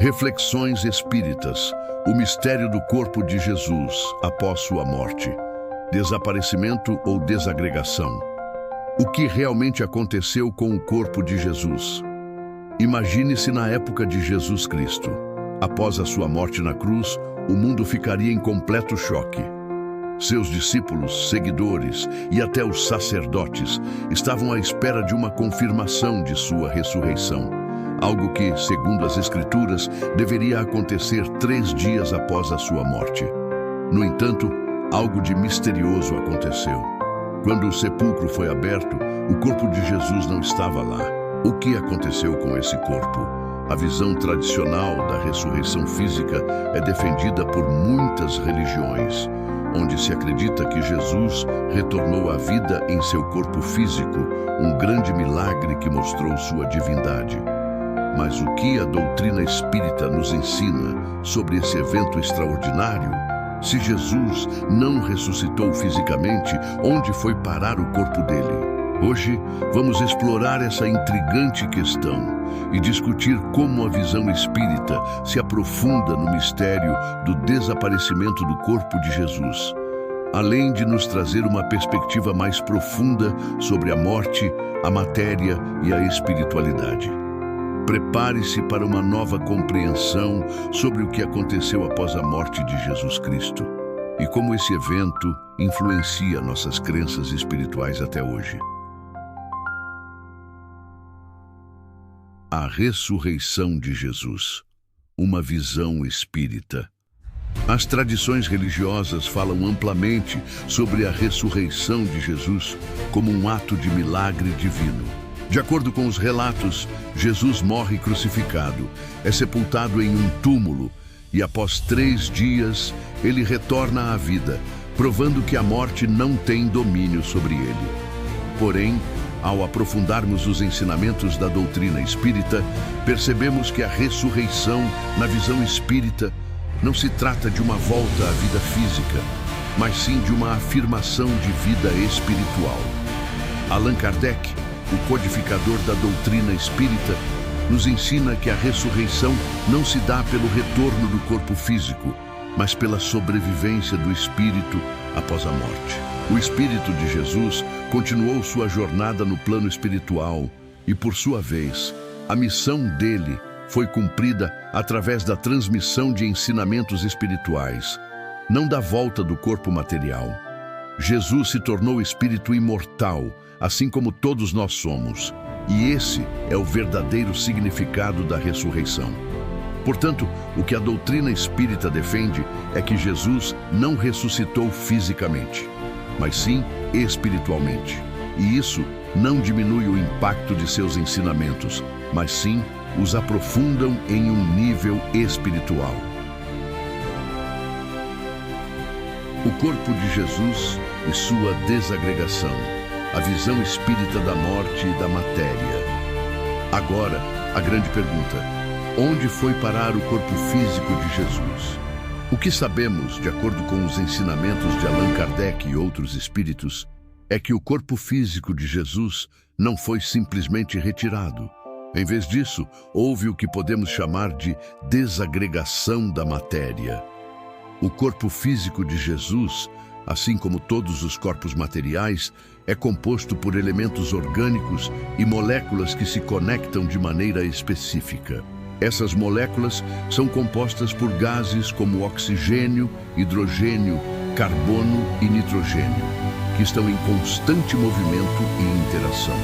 Reflexões espíritas. O mistério do corpo de Jesus após sua morte. Desaparecimento ou desagregação. O que realmente aconteceu com o corpo de Jesus? Imagine-se na época de Jesus Cristo. Após a sua morte na cruz, o mundo ficaria em completo choque. Seus discípulos, seguidores e até os sacerdotes estavam à espera de uma confirmação de sua ressurreição. Algo que, segundo as Escrituras, deveria acontecer 3 dias após a sua morte. No entanto, algo de misterioso aconteceu. Quando o sepulcro foi aberto, o corpo de Jesus não estava lá. O que aconteceu com esse corpo? A visão tradicional da ressurreição física é defendida por muitas religiões, onde se acredita que Jesus retornou à vida em seu corpo físico, um grande milagre que mostrou sua divindade. Mas o que a doutrina espírita nos ensina sobre esse evento extraordinário? Se Jesus não ressuscitou fisicamente, onde foi parar o corpo dele? Hoje, vamos explorar essa intrigante questão e discutir como a visão espírita se aprofunda no mistério do desaparecimento do corpo de Jesus, além de nos trazer uma perspectiva mais profunda sobre a morte, a matéria e a espiritualidade. Prepare-se para uma nova compreensão sobre o que aconteceu após a morte de Jesus Cristo e como esse evento influencia nossas crenças espirituais até hoje. A ressurreição de Jesus, uma visão espírita. As tradições religiosas falam amplamente sobre a ressurreição de Jesus como um ato de milagre divino. De acordo com os relatos, Jesus morre crucificado, é sepultado em um túmulo e após 3 dias ele retorna à vida, provando que a morte não tem domínio sobre ele. Porém, ao aprofundarmos os ensinamentos da doutrina espírita, percebemos que a ressurreição, na visão espírita, não se trata de uma volta à vida física, mas sim de uma afirmação de vida espiritual. Allan Kardec, o codificador da doutrina espírita, nos ensina que a ressurreição não se dá pelo retorno do corpo físico, mas pela sobrevivência do espírito após a morte. O espírito de Jesus continuou sua jornada no plano espiritual e, por sua vez, a missão dele foi cumprida através da transmissão de ensinamentos espirituais, não da volta do corpo material. Jesus se tornou espírito imortal, assim como todos nós somos, e esse é o verdadeiro significado da ressurreição. Portanto, o que a doutrina espírita defende é que Jesus não ressuscitou fisicamente, mas sim espiritualmente. E isso não diminui o impacto de seus ensinamentos, mas sim os aprofundam em um nível espiritual. O corpo de Jesus e sua desagregação, a visão espírita da morte e da matéria. Agora, a grande pergunta: onde foi parar o corpo físico de Jesus? O que sabemos, de acordo com os ensinamentos de Allan Kardec e outros espíritos, é que o corpo físico de Jesus não foi simplesmente retirado. Em vez disso, houve o que podemos chamar de desagregação da matéria. O corpo físico de Jesus, assim como todos os corpos materiais, é composto por elementos orgânicos e moléculas que se conectam de maneira específica. Essas moléculas são compostas por gases como oxigênio, hidrogênio, carbono e nitrogênio, que estão em constante movimento e interação.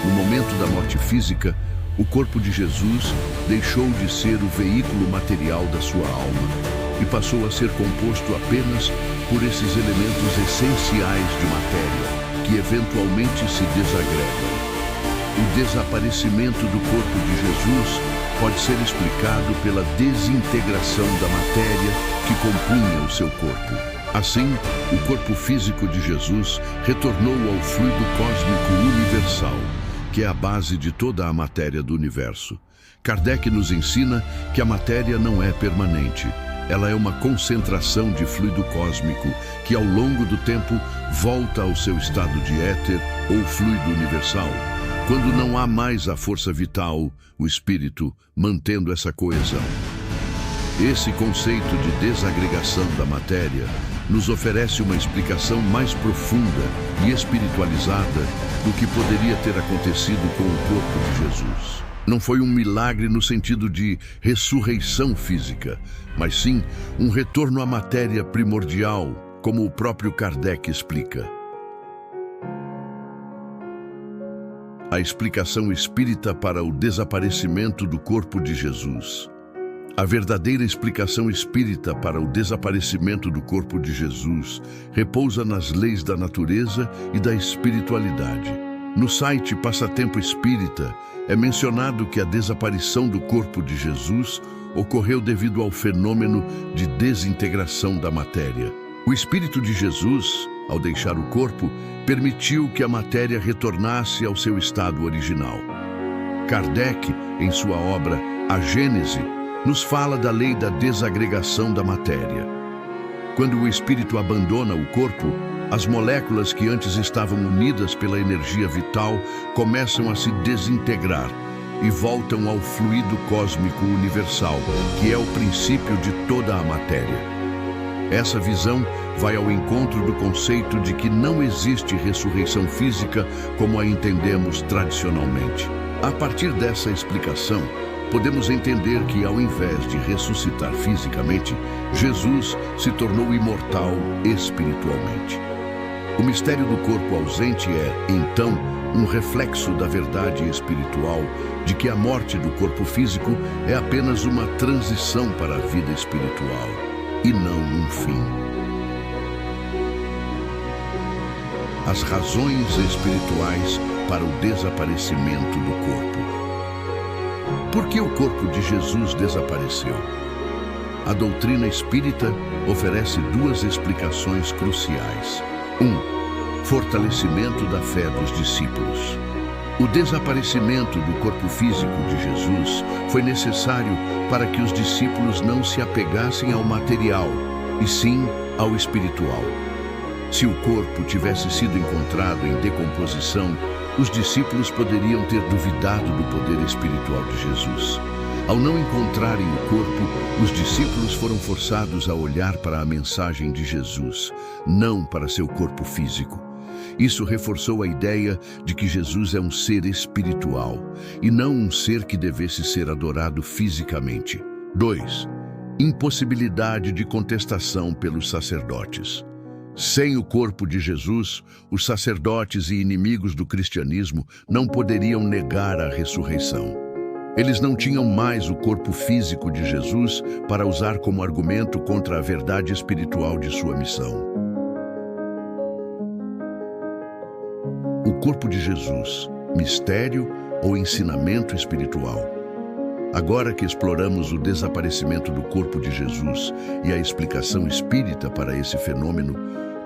No momento da morte física, o corpo de Jesus deixou de ser o veículo material da sua alma e passou a ser composto apenas por esses elementos essenciais de matéria, que eventualmente se desagregam. O desaparecimento do corpo de Jesus pode ser explicado pela desintegração da matéria que compunha o seu corpo. Assim, o corpo físico de Jesus retornou ao fluido cósmico universal, que é a base de toda a matéria do universo. Kardec nos ensina que a matéria não é permanente. Ela é uma concentração de fluido cósmico que, ao longo do tempo, volta ao seu estado de éter ou fluido universal, quando não há mais a força vital, o espírito, mantendo essa coesão. Esse conceito de desagregação da matéria nos oferece uma explicação mais profunda e espiritualizada do que poderia ter acontecido com o corpo de Jesus. Não foi um milagre no sentido de ressurreição física, mas sim um retorno à matéria primordial, como o próprio Kardec explica. A explicação espírita para o desaparecimento do corpo de Jesus. A verdadeira explicação espírita para o desaparecimento do corpo de Jesus repousa nas leis da natureza e da espiritualidade. No site Passatempo Espírita, é mencionado que a desaparição do corpo de Jesus ocorreu devido ao fenômeno de desintegração da matéria. O Espírito de Jesus, ao deixar o corpo, permitiu que a matéria retornasse ao seu estado original. Kardec, em sua obra A Gênese, nos fala da lei da desagregação da matéria. Quando o espírito abandona o corpo, as moléculas que antes estavam unidas pela energia vital começam a se desintegrar e voltam ao fluido cósmico universal, que é o princípio de toda a matéria. Essa visão vai ao encontro do conceito de que não existe ressurreição física como a entendemos tradicionalmente. A partir dessa explicação, podemos entender que, ao invés de ressuscitar fisicamente, Jesus se tornou imortal espiritualmente. O mistério do corpo ausente é, então, um reflexo da verdade espiritual de que a morte do corpo físico é apenas uma transição para a vida espiritual e não um fim. As razões espirituais para o desaparecimento do corpo. Por que o corpo de Jesus desapareceu? A doutrina espírita oferece duas explicações cruciais. 1. Fortalecimento da fé dos discípulos. O desaparecimento do corpo físico de Jesus foi necessário para que os discípulos não se apegassem ao material, e sim ao espiritual. Se o corpo tivesse sido encontrado em decomposição, os discípulos poderiam ter duvidado do poder espiritual de Jesus. Ao não encontrarem o corpo, os discípulos foram forçados a olhar para a mensagem de Jesus, não para seu corpo físico. Isso reforçou a ideia de que Jesus é um ser espiritual e não um ser que devesse ser adorado fisicamente. 2. Impossibilidade de contestação pelos sacerdotes. Sem o corpo de Jesus, os sacerdotes e inimigos do cristianismo não poderiam negar a ressurreição. Eles não tinham mais o corpo físico de Jesus para usar como argumento contra a verdade espiritual de sua missão. O corpo de Jesus, mistério ou ensinamento espiritual? Agora que exploramos o desaparecimento do corpo de Jesus e a explicação espírita para esse fenômeno,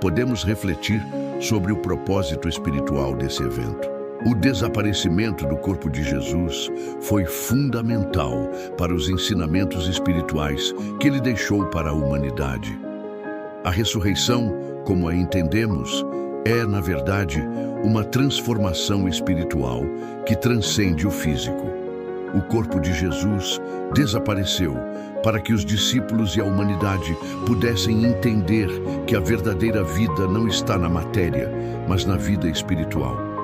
podemos refletir sobre o propósito espiritual desse evento. O desaparecimento do corpo de Jesus foi fundamental para os ensinamentos espirituais que ele deixou para a humanidade. A ressurreição, como a entendemos, é, na verdade, uma transformação espiritual que transcende o físico. O corpo de Jesus desapareceu para que os discípulos e a humanidade pudessem entender que a verdadeira vida não está na matéria, mas na vida espiritual.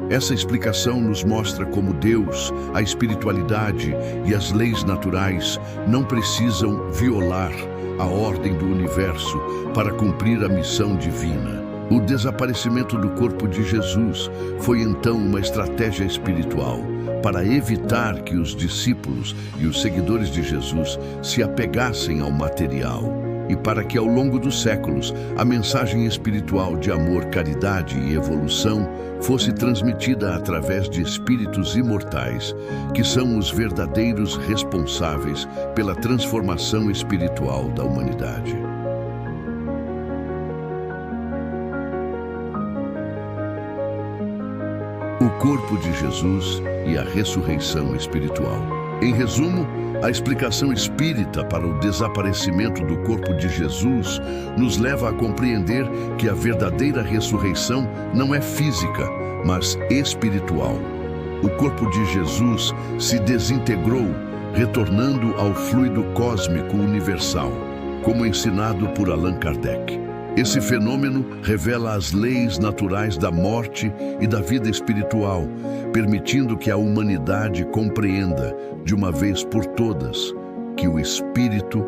Essa explicação nos mostra como Deus, a espiritualidade e as leis naturais não precisam violar a ordem do universo para cumprir a missão divina. O desaparecimento do corpo de Jesus foi então uma estratégia espiritual para evitar que os discípulos e os seguidores de Jesus se apegassem ao material e para que, ao longo dos séculos, a mensagem espiritual de amor, caridade e evolução fosse transmitida através de espíritos imortais, que são os verdadeiros responsáveis pela transformação espiritual da humanidade. O corpo de Jesus e a ressurreição espiritual. Em resumo, a explicação espírita para o desaparecimento do corpo de Jesus nos leva a compreender que a verdadeira ressurreição não é física, mas espiritual. o corpo de Jesus se desintegrou, retornando ao fluido cósmico universal, como ensinado por Allan Kardec. Esse fenômeno revela as leis naturais da morte e da vida espiritual, permitindo que a humanidade compreenda, de uma vez por todas, que o espírito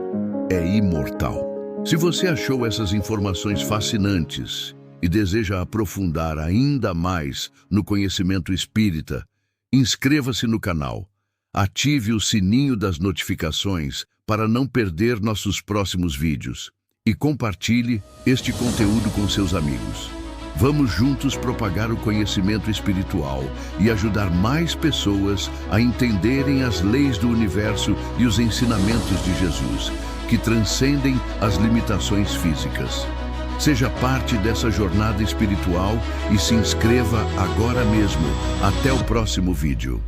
é imortal. Se você achou essas informações fascinantes e deseja aprofundar ainda mais no conhecimento espírita, inscreva-se no canal, ative o sininho das notificações para não perder nossos próximos vídeos e compartilhe este conteúdo com seus amigos. Vamos juntos propagar o conhecimento espiritual e ajudar mais pessoas a entenderem as leis do universo e os ensinamentos de Jesus, que transcendem as limitações físicas. Seja parte dessa jornada espiritual e se inscreva agora mesmo. Até o próximo vídeo.